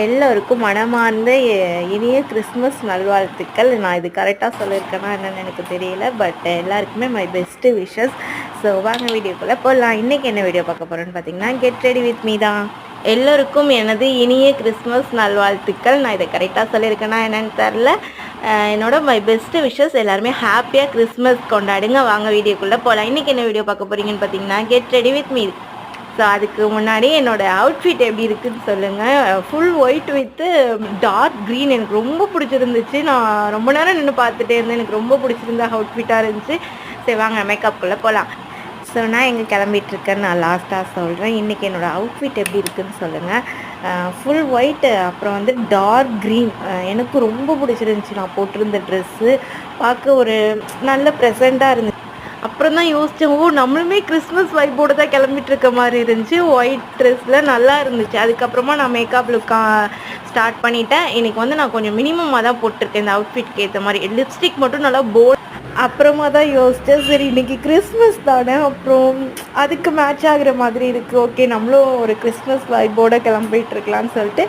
எல்லோருக்கும் மனமார்ந்த இனிய கிறிஸ்மஸ் நல்வாழ்த்துக்கள். நான் இது கரெக்டாக சொல்லியிருக்கேனா என்னென்னு எனக்கு தெரியல. பட் எல்லாருக்குமே மை பெஸ்ட்டு விஷஸ். ஸோ வாங்க வீடியோக்குள்ளே போகலாம். இன்றைக்கி என்ன வீடியோ பார்க்க போகிறோன்னு பார்த்தீங்கன்னா, கெட் ரெடி வித் மீ தான். எல்லோருக்கும் எனது இனிய கிறிஸ்மஸ் நல்வாழ்த்துக்கள். நான் இதை கரெக்டாக சொல்லியிருக்கேனா என்னென்னு தெரில. என்னோட மை பெஸ்ட்டு விஷஸ். எல்லாருமே ஹாப்பியாக கிறிஸ்மஸ் கொண்டாடுங்க. வாங்க வீடியோக்குள்ளே போகலாம். இன்றைக்கி என்ன வீடியோ பார்க்க போகிறீங்கன்னு பார்த்தீங்கன்னா, get ready with me. So அதுக்கு முன்னாடி என்னோடய அவுட்ஃபிட் எப்படி இருக்குதுன்னு சொல்லுங்கள். Full white with dark green எனக்கு ரொம்ப பிடிச்சிருந்துச்சு. நான் ரொம்ப நேரம் நின்று பார்த்துட்டே இருந்தேன். எனக்கு ரொம்ப பிடிச்சிருந்த அவுட்ஃபிட்டாக இருந்துச்சு. சரி வாங்க மேக்கப்புக்குள்ளே போகலாம். ஸோ நான் எங்கே கிளம்பிகிட்ருக்கேன்னு நான் லாஸ்ட்டாக சொல்கிறேன். இன்றைக்கி என்னோடய அவுட்ஃபிட் எப்படி இருக்குதுன்னு சொல்லுங்கள். ஃபுல் ஒயிட்டு, அப்புறம் வந்து டார்க் க்ரீன் எனக்கு ரொம்ப பிடிச்சிருந்துச்சி. நான் போட்டிருந்த ட்ரெஸ்ஸு பார்க்க ஒரு நல்ல ப்ரெசண்ட்டாக இருந்துச்சு. அப்புறம் தான் யோசித்தேன், நம்மளுமே கிறிஸ்மஸ் வைப்போடு தான் கிளம்பிட்டுருக்க மாதிரி இருந்துச்சு. ஒயிட் ட்ரெஸ்ஸில் நல்லா இருந்துச்சு. அதுக்கப்புறமா நான் மேக்கப் லுக்கா ஸ்டார்ட் பண்ணிட்டேன். இன்றைக்கி வந்து நான் கொஞ்சம் மினிமமாக தான் போட்டிருக்கேன் இந்த அவுட்ஃபிட்க்கு ஏற்ற மாதிரி. லிப்ஸ்டிக் மட்டும் நல்லா போல்ட். அப்புறமா தான் யோசித்தேன், சரி இன்றைக்கி கிறிஸ்மஸ் தானே, அப்புறம் அதுக்கு மேட்ச் ஆகிற மாதிரி இருக்குது. ஓகே நம்மளும் ஒரு கிறிஸ்மஸ் வைப்போடு கிளம்பிட்டுருக்கலான்னு சொல்லிட்டு